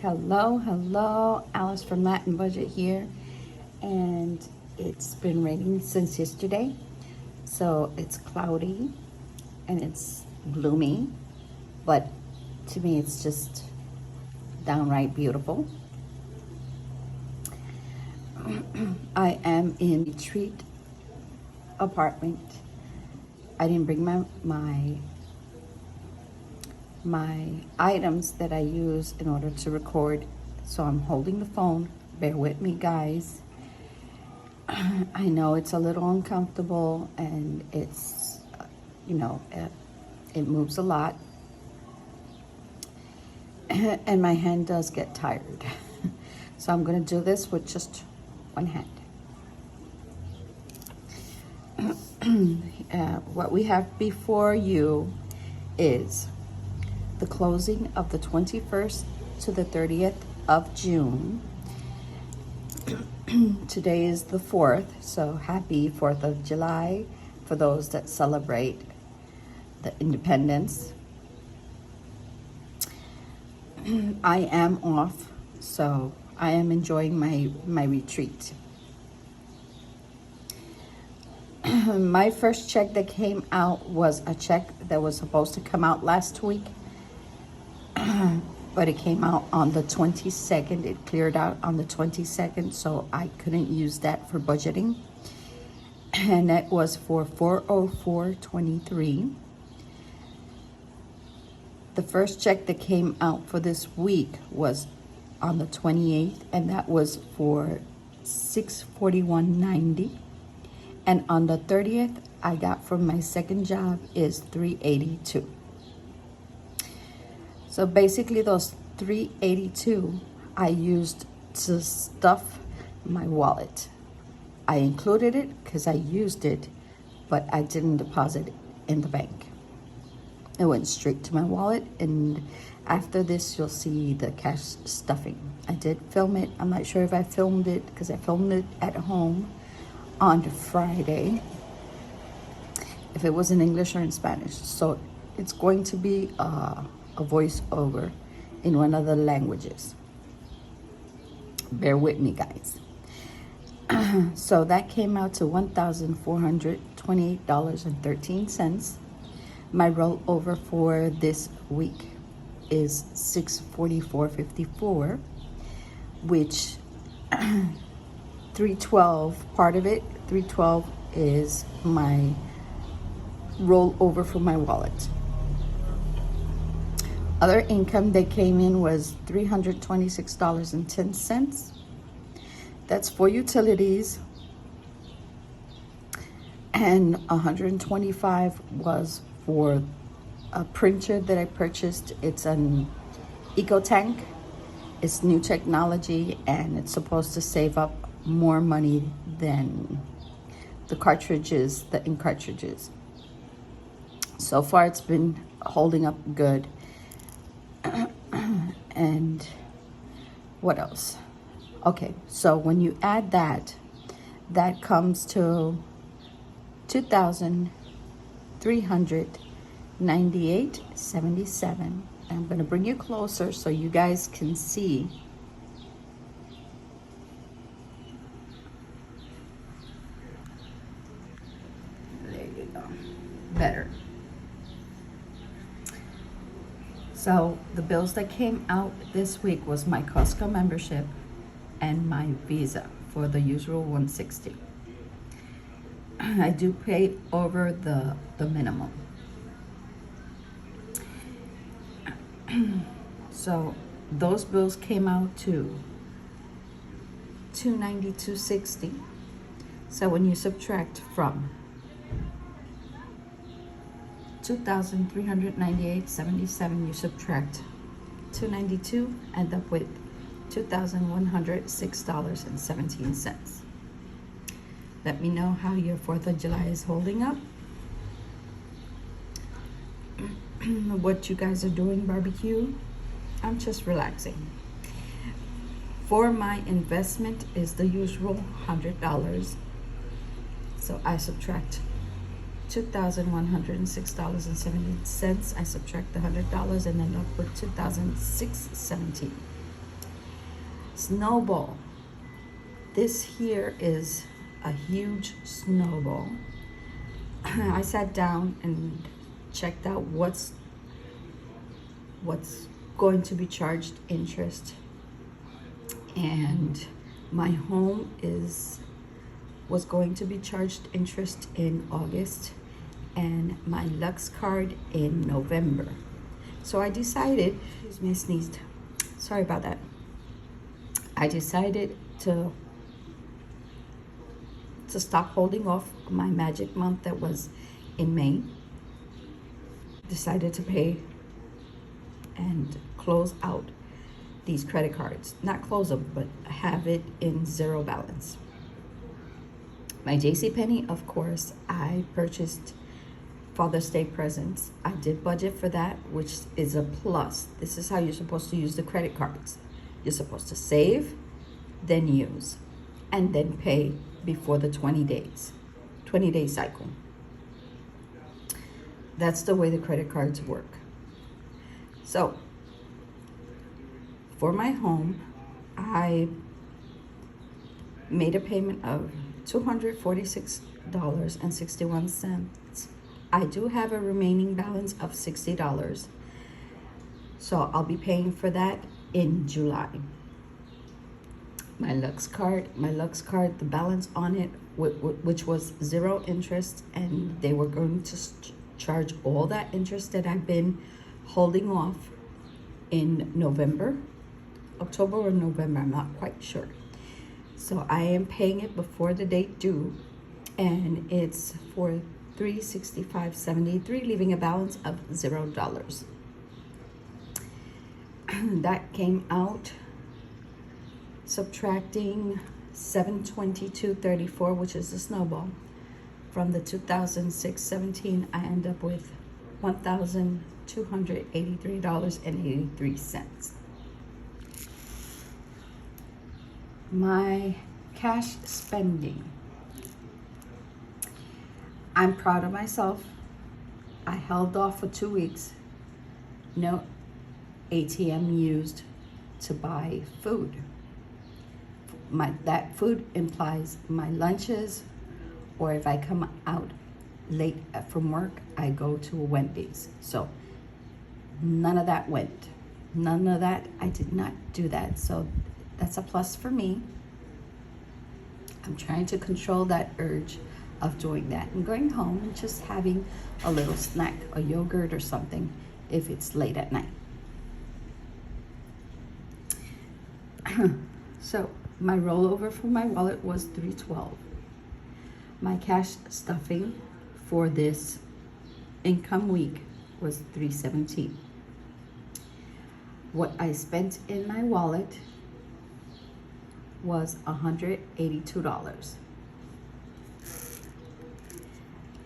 Hello, Alice from Latin Budget here, and it's been raining since yesterday, so it's cloudy and it's gloomy, but to me it's just downright beautiful. I am in retreat apartment. I didn't bring my items that I use in order to record, so I'm holding the phone. Bear with me, guys. I know it's a little uncomfortable and it's it moves a lot and my hand does get tired. So I'm going to do this with just one hand. What we have before you is the closing of the 21st to the 30th of June. Today is the 4th, so happy 4th of July for those that celebrate the independence. I am off, so I am enjoying my retreat. My first check that came out was a check that was supposed to come out last week, but it came out on the 22nd. It cleared out on the 22nd, so I couldn't use that for budgeting. And that was for 404.23. The first check that came out for this week was on the 28th, and that was for 641.90. And on the 30th, I got from my second job is 382. So basically those 382 I used to stuff my wallet. I included it because I used it, but I didn't deposit it in the bank. It went straight to my wallet, and after this you'll see the cash stuffing. I did film it. I'm not sure if I filmed it because I filmed it at home on Friday, if it was in English or in Spanish. So it's going to be a voiceover in one of the languages. Bear with me, guys. So that came out to $1,428.13. My rollover for this week is $644.54, which 312, part of it, 312 is my rollover for my wallet. Other income that came in was $326.10. That's for utilities. And $125 was for a printer that I purchased. It's an Eco Tank. It's new technology, and it's supposed to save up more money than the cartridges, the ink cartridges. So far it's been holding up good. And what else? Okay, so when you add that, that comes to $2,398.77. I'm going to bring you closer so you guys can see. There you go. Better. So the bills that came out this week was my Costco membership and my Visa for the usual $160. I do pay over the minimum. So those bills came out to $292.60. So when you subtract from $2,398.77, you subtract $292, end up with $2,106.17. Let me know how your 4th of July is holding up. What you guys are doing, barbecue. I'm just relaxing. For my investment is the usual $100. So I subtract $2,106.70. I subtract the $100 and end up with $2,617. Snowball. This here is a huge snowball. I sat down and checked out what's going to be charged interest, and my home was going to be charged interest in August, and my Lux card in November. So I decided, excuse me, I sneezed, sorry about that. I decided to stop holding off my magic month that was in May. Decided to pay and close out these credit cards. Not close them, but have it in zero balance. My JCPenney, of course, I purchased Father's Day presents. I did budget for that, which is a plus. This is how you're supposed to use the credit cards. You're supposed to save, then use, and then pay before the 20-day cycle. That's the way the credit cards work. So, for my home, I made a payment of $246.61. I do have a remaining balance of $60. So I'll be paying for that in July. My Lux card, the balance on it, which was zero interest, and they were going to charge all that interest that I've been holding off in October or November, I'm not quite sure. So I am paying it before the date due, and it's for $365.73, leaving a balance of $0. That came out subtracting $722.34, which is the snowball, from the 2006-17. I end up with $1,283.83. My cash spending. I'm proud of myself. I held off for 2 weeks. No ATM used to buy food. That food implies my lunches, or if I come out late from work, I go to a Wendy's. So none of that went. None of that, I did not do that. So that's a plus for me. I'm trying to control that urge of doing that and going home and just having a little snack, a yogurt or something, if it's late at night. So my rollover for my wallet was $312. My cash stuffing for this income week was $317. What I spent in my wallet was $182.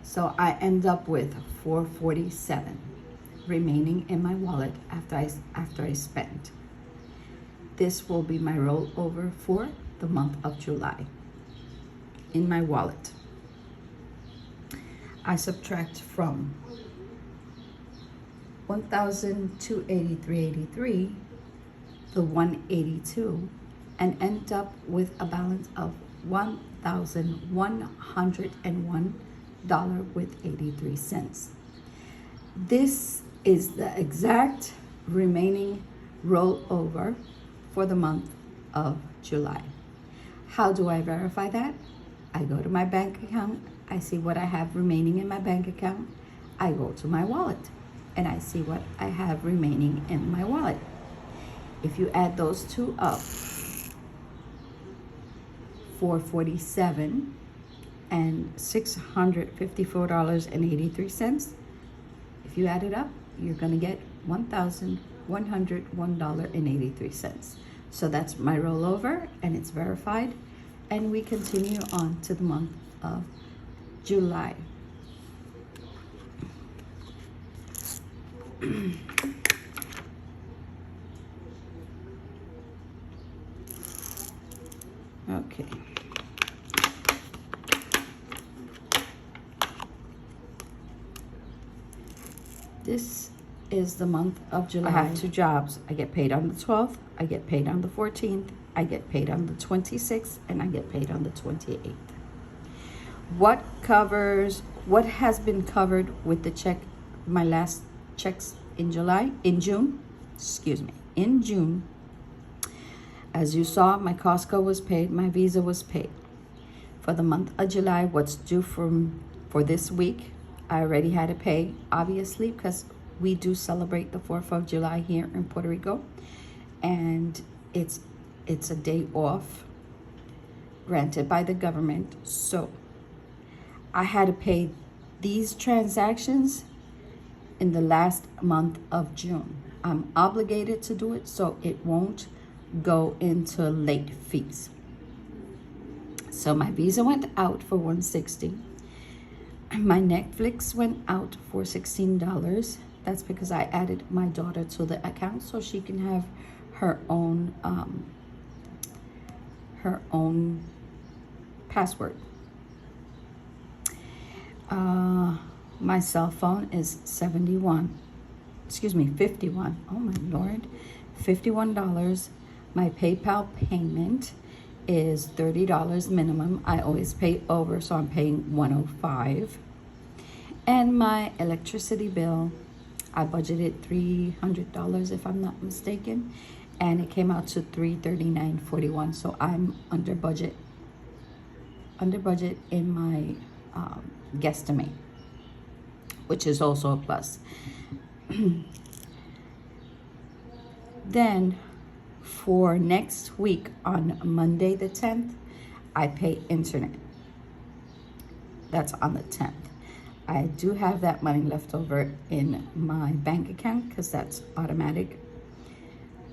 So I end up with $447 remaining in my wallet after I spent. This will be my rollover for the month of July. In my wallet, I subtract from $1,283.83 the $182 and end up with a balance of $1,101.83. This is the exact remaining rollover for the month of July. How do I verify that? I go to my bank account, I see what I have remaining in my bank account. I go to my wallet and I see what I have remaining in my wallet. If you add those two up, $447 and $654.83, if you add it up, you're gonna get $1,101.83. So that's my rollover, and it's verified, and we continue on to the month of July. Okay. This is the month of July. I have two jobs. I get paid on the 12th, I get paid on the 14th, I get paid on the 26th, and I get paid on the 28th. What has been covered with the check, my last checks in June, as you saw, my Costco was paid, my Visa was paid. For the month of July, what's due for this week, I already had to pay, obviously, because we do celebrate the 4th of July here in Puerto Rico, and it's a day off granted by the government. So I had to pay these transactions in the last month of June. I'm obligated to do it, so it won't go into late fees. So my Visa went out for $160. My Netflix went out for $16. That's because I added my daughter to the account so she can have her own password. My cell phone is $51. Oh my Lord, $51. My PayPal payment is $30 minimum. I always pay over, so I'm paying $105. And my electricity bill, I budgeted $300 if I'm not mistaken, and it came out to $339.41. So I'm under budget in my guesstimate, which is also a plus. Then for next week on Monday the 10th, I pay internet. That's on the 10th. I do have that money left over in my bank account because that's automatic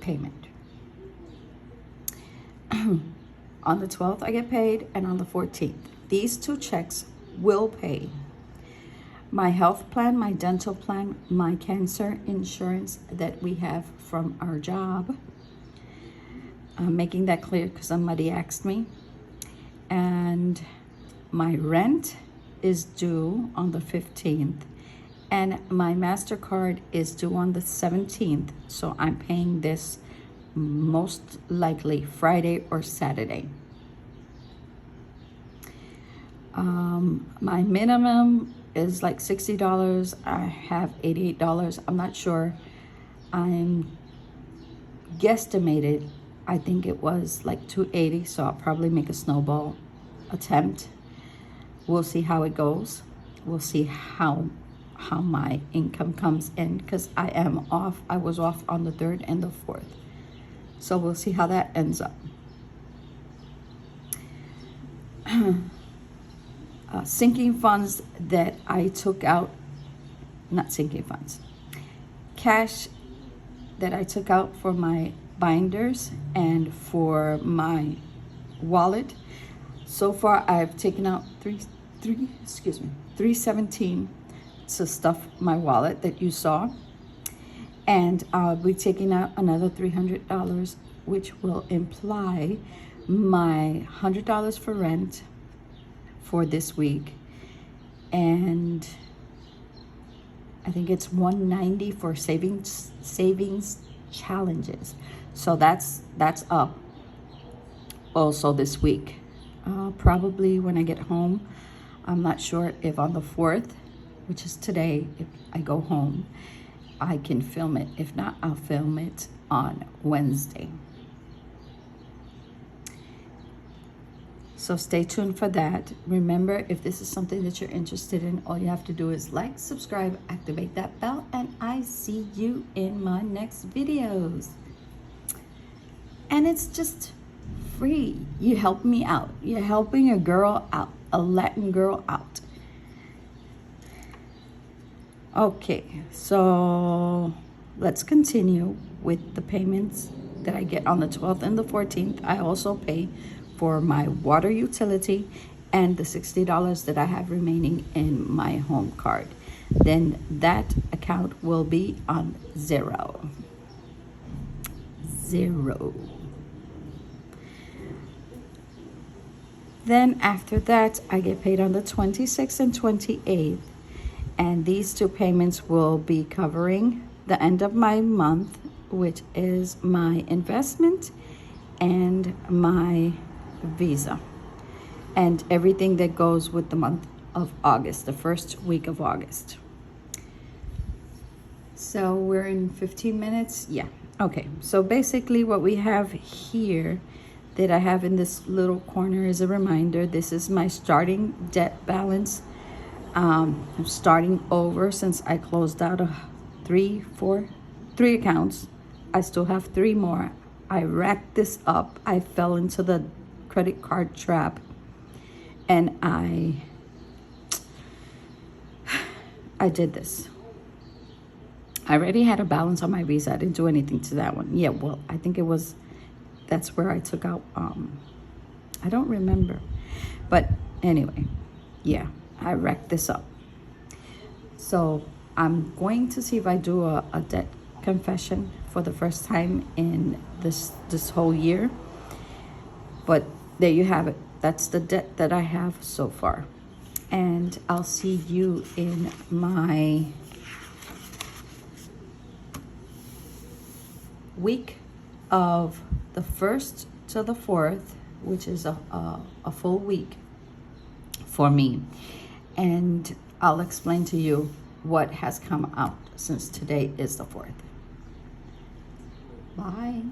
payment. On the 12th, I get paid, and on the 14th. These two checks will pay my health plan, my dental plan, my cancer insurance that we have from our job. I'm making that clear because somebody asked me. And my rent is due on the 15th, and my MasterCard is due on the 17th. So I'm paying this most likely Friday or Saturday. My minimum is like $60. I have $88. I'm not sure. I'm guesstimated. I think it was like $280. So I'll probably make a snowball attempt. We'll see how it goes. We'll see how my income comes in, because I am off. I was off on the 3rd and the 4th. So we'll see how that ends up. Sinking funds that I took out, not sinking funds, cash that I took out for my binders and for my wallet. So far, I've taken out $317 to stuff my wallet that you saw, and I'll be taking out another $300, which will imply my $100 for rent for this week, and I think it's $190 for savings challenges. So that's up also this week. Probably when I get home. I'm not sure if on the 4th, which is today, if I go home, I can film it. If not, I'll film it on Wednesday. So stay tuned for that. Remember, if this is something that you're interested in, all you have to do is like, subscribe, activate that bell, and I see you in my next videos. And it's just free. You help me out. You're helping a girl out, a Latin girl out. Okay, so let's continue with the payments that I get on the 12th and the 14th. I also pay for my water utility and the $60 that I have remaining in my home card. Then that account will be on zero. Then after that, I get paid on the 26th and 28th. And these two payments will be covering the end of my month, which is my investment and my visa, and everything that goes with the month of August, the first week of August. So we're in 15 minutes. Yeah. Okay. So basically what we have here that I have in this little corner is a reminder. This is my starting debt balance. I'm starting over since I closed out three accounts. I still have 3 more. I racked this up. I fell into the credit card trap, and I did this. I already had a balance on my visa. I didn't do anything to that one. Yeah, well, I think that's where I took out, I don't remember. But anyway, yeah, I racked this up. So I'm going to see if I do a debt confession for the first time in this whole year. But there you have it. That's the debt that I have so far. And I'll see you in my week of the 1st to the 4th, which is a full week for me. And I'll explain to you what has come out since today is the 4th. Bye.